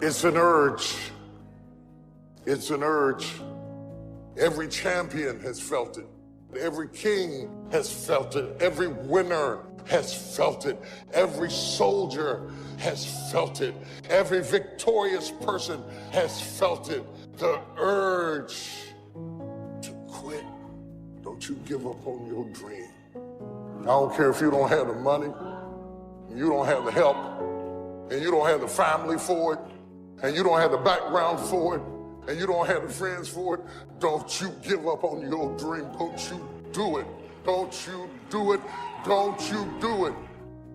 It's an urge. It's an urge. Every champion has felt it. Every king has felt it. Every winner has felt it. Every soldier has felt it. Every victorious person has felt it. The urge to quit. Don't you give up on your dream. I don't care if you don't have the money, you don't have the help, and you don't have the family for it, and you don't have the background for it, and you don't have the friends for it. Don't you give up on your dream. Don't you do it. Don't you do it. Don't you do it.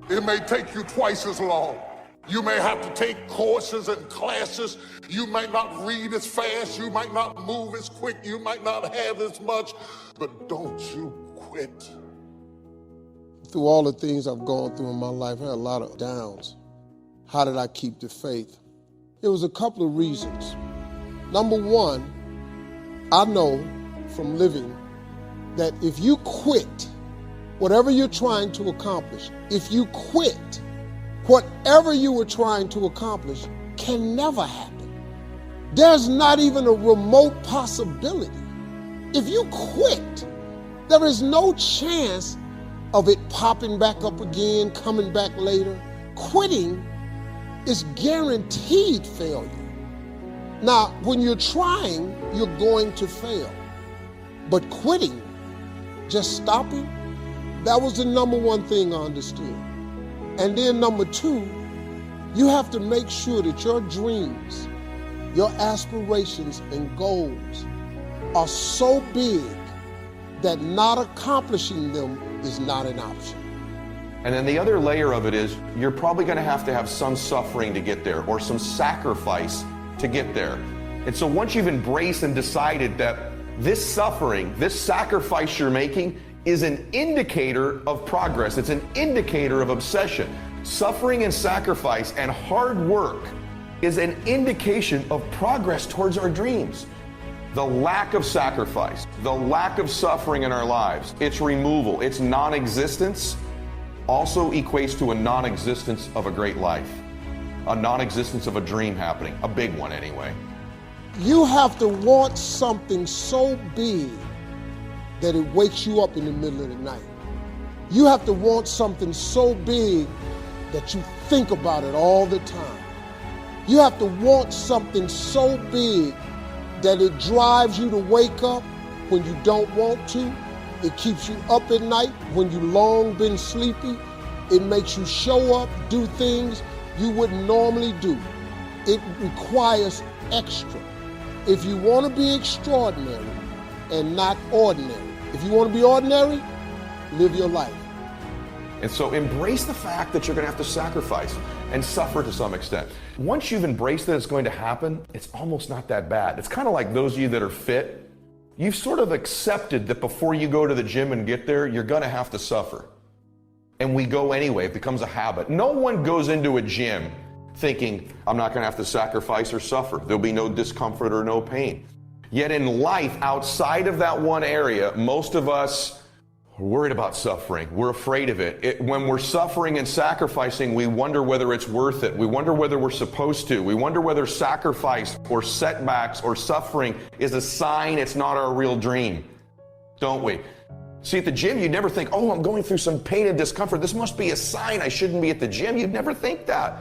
It may take you twice as long. You may have to take courses and classes. You might not read as fast. You might not move as quick. You might not have as much, but don't you quit. Through all the things I've gone through in my life, I had a lot of downs. How did I keep the faith? It was a couple of reasons. Number one, I know from living that if you quit whatever you're trying to accomplish, if you quit, whatever you were trying to accomplish can never happen. There's not even a remote possibility. If you quit, there is no chance of it popping back up again, coming back later. Quitting is guaranteed failure. Now, when you're trying, you're going to fail. But quitting, just stopping, that was the number one thing I understood. And then number two, you have to make sure that your dreams, your aspirations and goals are so big that not accomplishing them is not an option. And then the other layer of it is you're probably going to have some suffering to get there or some sacrifice to get there. And so once you've embraced and decided that this suffering, this sacrifice you're making is an indicator of progress. It's an indicator of obsession. Suffering and sacrifice and hard work is an indication of progress towards our dreams. The lack of sacrifice, the lack of suffering in our lives, its removal, its non-existence also equates to a non-existence of a great life, a non-existence of a dream happening, a big one anyway. You have to want something so big that it wakes you up in the middle of the night. You have to want something so big that you think about it all the time. You have to want something so big that it drives you to wake up when you don't want to. It keeps you up at night when you long been sleepy. It makes you show up, do things you wouldn't normally do. It requires extra. If you want to be extraordinary and not ordinary, if you want to be ordinary, live your life. And so embrace the fact that you're going to have to sacrifice and suffer to some extent. Once you've embraced that it's going to happen, it's almost not that bad. It's kind of like those of you that are fit. You've sort of accepted that before you go to the gym and get there, you're going to have to suffer. And we go anyway. It becomes a habit. No one goes into a gym thinking, I'm not going to have to sacrifice or suffer. There'll be no discomfort or no pain. Yet in life, outside of that one area, most of us are worried about suffering. We're afraid of it. When we're suffering and sacrificing, we wonder whether it's worth it. We wonder whether we're supposed to. We wonder whether sacrifice or setbacks or suffering is a sign it's not our real dream, don't we? See, at the gym, you'd never think, oh, I'm going through some pain and discomfort. This must be a sign I shouldn't be at the gym. You'd never think that.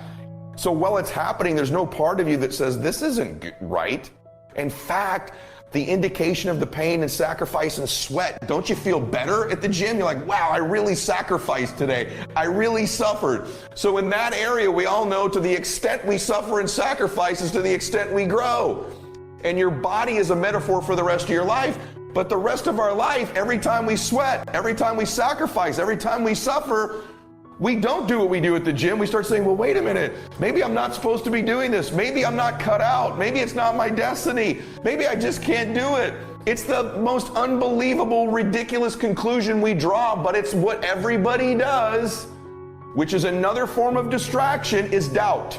So while it's happening, there's no part of you that says, this isn't right. In fact, the indication of the pain and sacrifice and sweat, don't you feel better at the gym? You're like, wow, I really sacrificed today. I really suffered. So in that area, we all know to the extent we suffer and sacrifice is to the extent we grow. And your body is a metaphor for the rest of your life. But the rest of our life, every time we sweat, every time we sacrifice, every time we suffer, we don't do what we do at the gym. We start saying, well, wait a minute. Maybe I'm not supposed to be doing this. Maybe I'm not cut out. Maybe it's not my destiny. Maybe I just can't do it. It's the most unbelievable, ridiculous conclusion we draw, but it's what everybody does, which is another form of distraction, is doubt.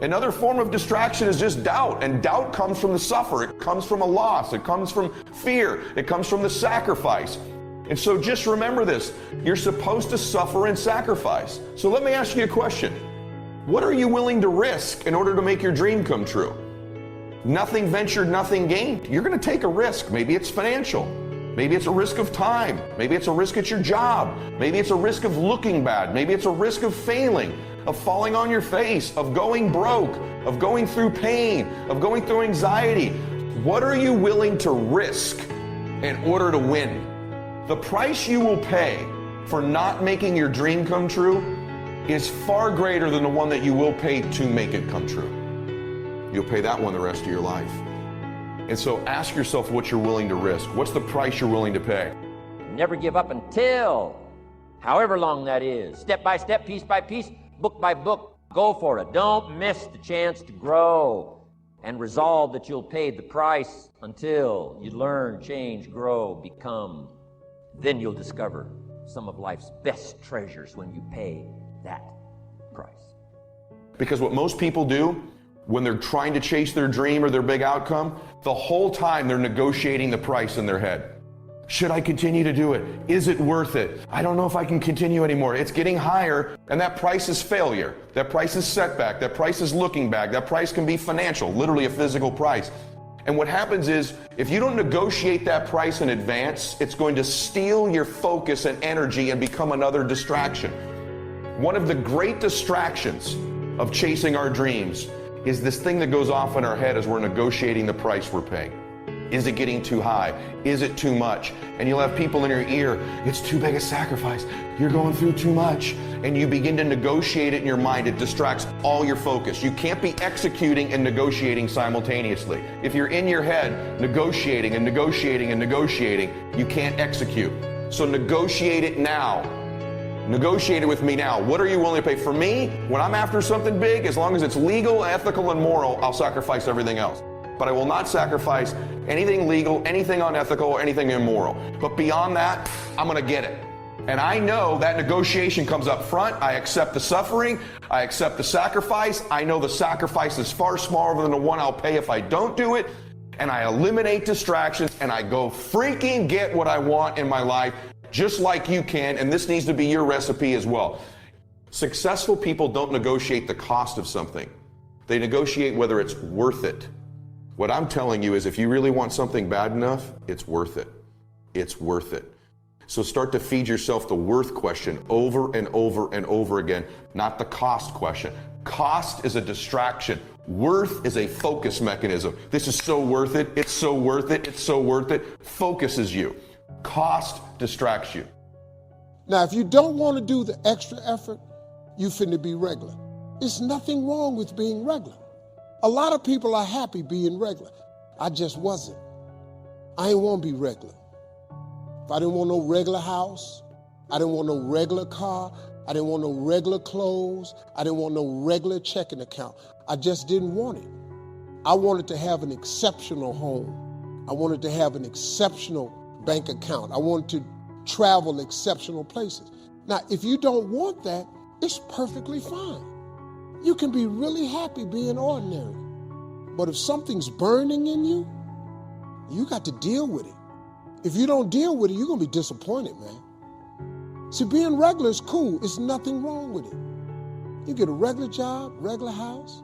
Another form of distraction is just doubt, and doubt comes from the suffer. It comes from a loss. It comes from fear. It comes from the sacrifice. And so just remember this, you're supposed to suffer and sacrifice. So let me ask you a question. What are you willing to risk in order to make your dream come true? Nothing ventured, nothing gained. You're going to take a risk. Maybe it's financial. Maybe it's a risk of time. Maybe it's a risk at your job. Maybe it's a risk of looking bad. Maybe it's a risk of failing, of falling on your face, of going broke, of going through pain, of going through anxiety. What are you willing to risk in order to win? The price you will pay for not making your dream come true is far greater than the one that you will pay to make it come true. You'll pay that one the rest of your life. And so ask yourself what you're willing to risk. What's the price you're willing to pay? Never give up until, however long that is, step by step, piece by piece, book by book, go for it. Don't miss the chance to grow, and resolve that you'll pay the price until you learn, change, grow, become. Then you'll discover some of life's best treasures when you pay that price. Because what most people do when they're trying to chase their dream or their big outcome, the whole time they're negotiating the price in their head. Should I continue to do it? Is it worth it? I don't know if I can continue anymore. It's getting higher, and that price is failure. That price is setback. That price is looking back. That price can be financial, literally a physical price. And what happens is, if you don't negotiate that price in advance, it's going to steal your focus and energy and become another distraction. One of the great distractions of chasing our dreams is this thing that goes off in our head as we're negotiating the price we're paying. Is it getting too high? Is it too much? And you'll have people in your ear, it's too big a sacrifice. You're going through too much. And you begin to negotiate it in your mind. It distracts all your focus. You can't be executing and negotiating simultaneously. If you're in your head negotiating and negotiating and negotiating, you can't execute. So negotiate it now. Negotiate it with me now. What are you willing to pay? For me, when I'm after something big, as long as it's legal, ethical, and moral, I'll sacrifice everything else. But I will not sacrifice anything legal, anything unethical, or anything immoral. But beyond that, I'm going to get it. And I know that negotiation comes up front. I accept the suffering. I accept the sacrifice. I know the sacrifice is far smaller than the one I'll pay if I don't do it. And I eliminate distractions, and I go freaking get what I want in my life, just like you can. And this needs to be your recipe as well. Successful people don't negotiate the cost of something. They negotiate whether it's worth it. What I'm telling you is, if you really want something bad enough, it's worth it. It's worth it. So start to feed yourself the worth question over and over and over again, not the cost question. Cost is a distraction. Worth is a focus mechanism. This is so worth it. It's so worth it. It's so worth it. Focuses you. Cost distracts you. Now, if you don't want to do the extra effort, you finna be regular. There's nothing wrong with being regular. A lot of people are happy being regular. I just wasn't. I ain't want to be regular. If I didn't want no regular house, I didn't want no regular car, I didn't want no regular clothes, I didn't want no regular checking account. I just didn't want it. I wanted to have an exceptional home. I wanted to have an exceptional bank account. I wanted to travel exceptional places. Now, if you don't want that, it's perfectly fine. You can be really happy being ordinary. But if something's burning in you, you got to deal with it. If you don't deal with it, you're going to be disappointed, man. See, being regular is cool. There's nothing wrong with it. You get a regular job, regular house,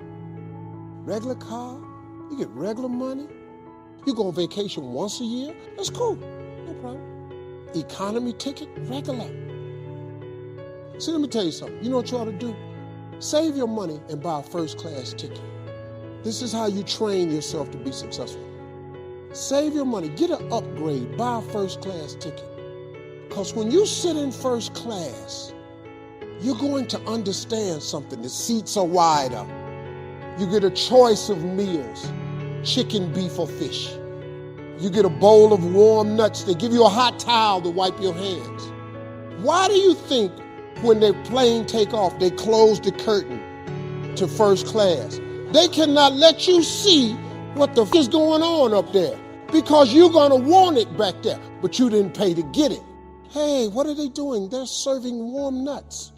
regular car, you get regular money. You go on vacation once a year, that's cool, no problem. Economy ticket, regular. See, let me tell you something. You know what you ought to do? Save your money and buy a first-class ticket. This is how you train yourself to be successful. Save your money, get an upgrade, buy a first-class ticket. Because when you sit in first class, you're going to understand something. The seats are wider. You get a choice of meals, chicken, beef, or fish. You get a bowl of warm nuts. They give you a hot towel to wipe your hands. Why do you think when their plane take off, they close the curtain to first class? They cannot let you see what the is going on up there because you're going to want it back there, but you didn't pay to get it. Hey, what are they doing? They're serving warm nuts.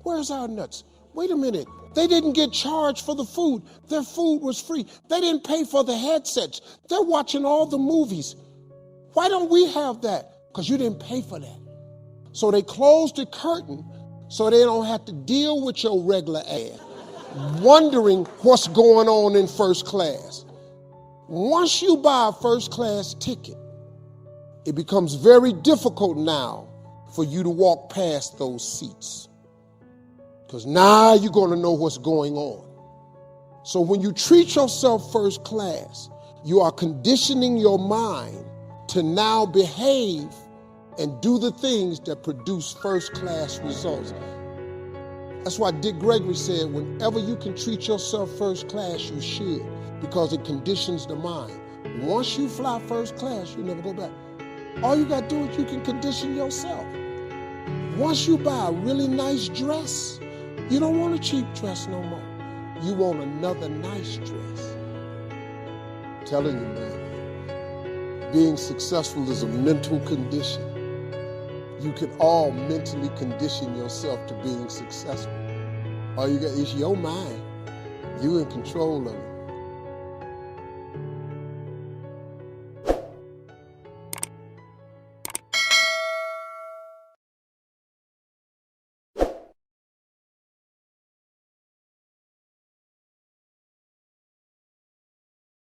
Where's our nuts? Wait a minute. They didn't get charged for the food. Their food was free. They didn't pay for the headsets. They're watching all the movies. Why don't we have that? Because you didn't pay for that. So they closed the curtain so they don't have to deal with your regular ass. wondering what's going on in first class. Once you buy a first class ticket, it becomes very difficult now for you to walk past those seats, because now you're going to know what's going on. So when you treat yourself first class, you are conditioning your mind to now behave and do the things that produce first class results. That's why Dick Gregory said, whenever you can treat yourself first class, you should, because it conditions the mind. Once you fly first class, you never go back. All you got to do is you can condition yourself. Once you buy a really nice dress, you don't want a cheap dress no more. You want another nice dress. I'm telling you, man, being successful is a mental condition. You can all mentally condition yourself to being successful. All you got is your mind. You in control of it.